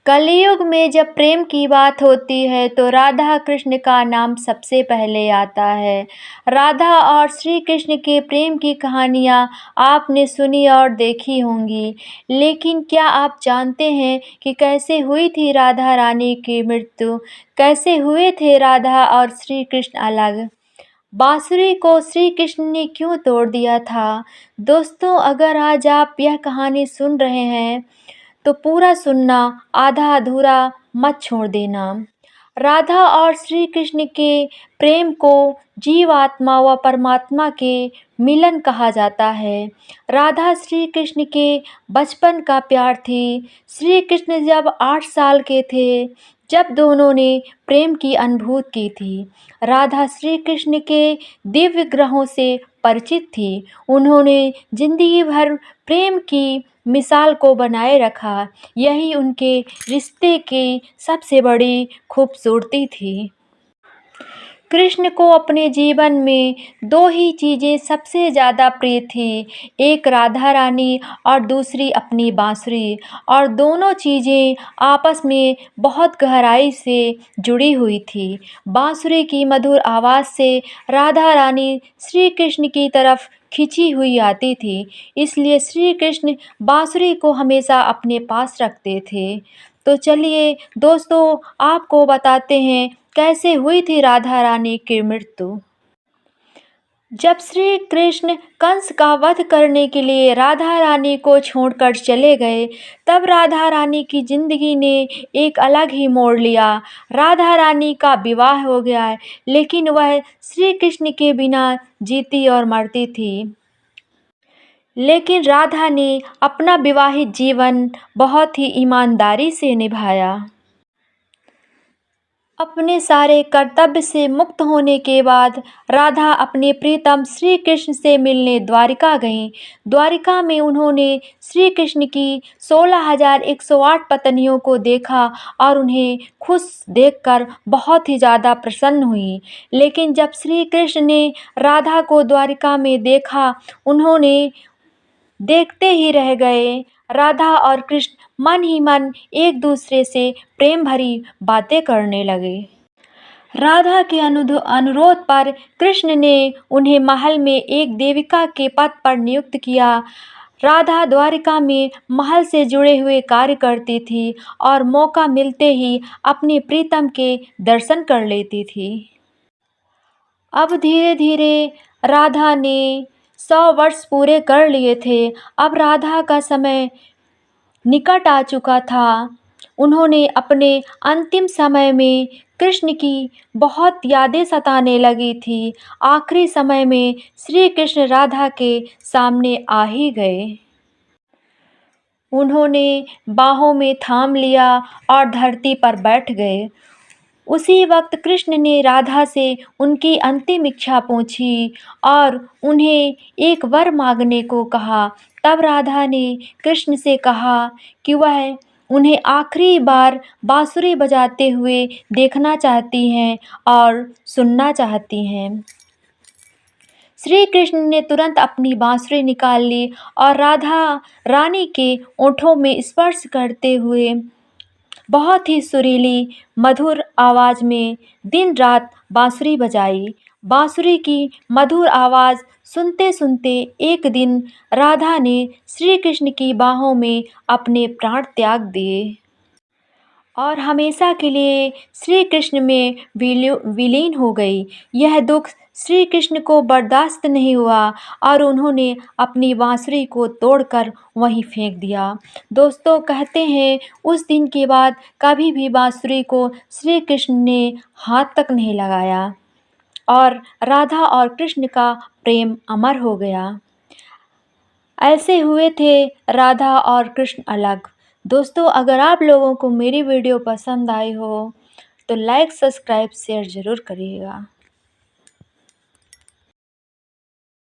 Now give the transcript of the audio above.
कलयुग में जब प्रेम की बात होती है तो राधा कृष्ण का नाम सबसे पहले आता है। राधा और श्री कृष्ण के प्रेम की कहानियाँ आपने सुनी और देखी होंगी, लेकिन क्या आप जानते हैं कि कैसे हुई थी राधा रानी की मृत्यु? कैसे हुए थे राधा और श्री कृष्ण अलग? बांसुरी को श्री कृष्ण ने क्यों तोड़ दिया था? दोस्तों, अगर आज आप यह कहानी सुन रहे हैं तो पूरा सुनना, आधा अधूरा मत छोड़ देना। राधा और श्री कृष्ण के प्रेम को जीवात्मा व परमात्मा के मिलन कहा जाता है। राधा श्री कृष्ण के बचपन का प्यार थी। श्री कृष्ण जब 8 साल के थे, जब दोनों ने प्रेम की अनुभूति की थी। राधा श्री कृष्ण के दिव्य ग्रहों से परिचित थी। उन्होंने जिंदगी भर प्रेम की मिसाल को बनाए रखा। यही उनके रिश्ते की सबसे बड़ी खूबसूरती थी। कृष्ण को अपने जीवन में 2 ही चीज़ें सबसे ज़्यादा प्रिय थी, एक राधा रानी और दूसरी अपनी बांसुरी, और दोनों चीज़ें आपस में बहुत गहराई से जुड़ी हुई थी। बांसुरी की मधुर आवाज़ से राधा रानी श्री कृष्ण की तरफ खिंची हुई आती थी, इसलिए श्री कृष्ण बांसुरी को हमेशा अपने पास रखते थे। तो चलिए दोस्तों, आपको बताते हैं कैसे हुई थी राधा रानी की मृत्यु। जब श्री कृष्ण कंस का वध करने के लिए राधा रानी को छोड़कर चले गए, तब राधा रानी की जिंदगी ने एक अलग ही मोड़ लिया। राधा रानी का विवाह हो गया है, लेकिन वह श्री कृष्ण के बिना जीती और मरती थी। लेकिन राधा ने अपना विवाहित जीवन बहुत ही ईमानदारी से निभाया। अपने सारे कर्तव्य से मुक्त होने के बाद राधा अपने प्रियतम श्री कृष्ण से मिलने द्वारिका गईं। द्वारिका में उन्होंने श्री कृष्ण की 16,108 पत्नियों को देखा और उन्हें खुश देखकर बहुत ही ज़्यादा प्रसन्न हुई। लेकिन जब श्री कृष्ण ने राधा को द्वारिका में देखा, उन्होंने देखते ही रह गए। राधा और कृष्ण मन ही मन एक दूसरे से प्रेम भरी बातें करने लगे। राधा के अनुरोध पर कृष्ण ने उन्हें महल में एक देविका के पद पर नियुक्त किया। राधा द्वारिका में महल से जुड़े हुए कार्य करती थी और मौका मिलते ही अपने प्रीतम के दर्शन कर लेती थी। अब धीरे धीरे राधा ने 100 वर्ष पूरे कर लिए थे। अब राधा का समय निकट आ चुका था। उन्होंने अपने अंतिम समय में कृष्ण की बहुत यादें सताने लगी थी। आखिरी समय में श्री कृष्ण राधा के सामने आ ही गए। उन्होंने बाहों में थाम लिया और धरती पर बैठ गए। उसी वक्त कृष्ण ने राधा से उनकी अंतिम इच्छा पूछी और उन्हें एक वर मांगने को कहा। तब राधा ने कृष्ण से कहा कि वह उन्हें आखिरी बार बांसुरी बजाते हुए देखना चाहती हैं और सुनना चाहती हैं। श्री कृष्ण ने तुरंत अपनी बांसुरी निकाल ली और राधा रानी के ओठों में स्पर्श करते हुए बहुत ही सुरीली मधुर आवाज़ में दिन रात बांसुरी बजाई। बांसुरी की मधुर आवाज़ सुनते सुनते एक दिन राधा ने श्री कृष्ण की बाहों में अपने प्राण त्याग दिए और हमेशा के लिए श्री कृष्ण में विलीन हो गई। यह दुख श्री कृष्ण को बर्दाश्त नहीं हुआ और उन्होंने अपनी बांसुरी को तोड़कर वहीं फेंक दिया। दोस्तों, कहते हैं उस दिन के बाद कभी भी बांसुरी को श्री कृष्ण ने हाथ तक नहीं लगाया और राधा और कृष्ण का प्रेम अमर हो गया। ऐसे हुए थे राधा और कृष्ण अलग। दोस्तों, अगर आप लोगों को मेरी वीडियो पसंद आई हो तो लाइक, सब्सक्राइब, शेयर ज़रूर करिएगा।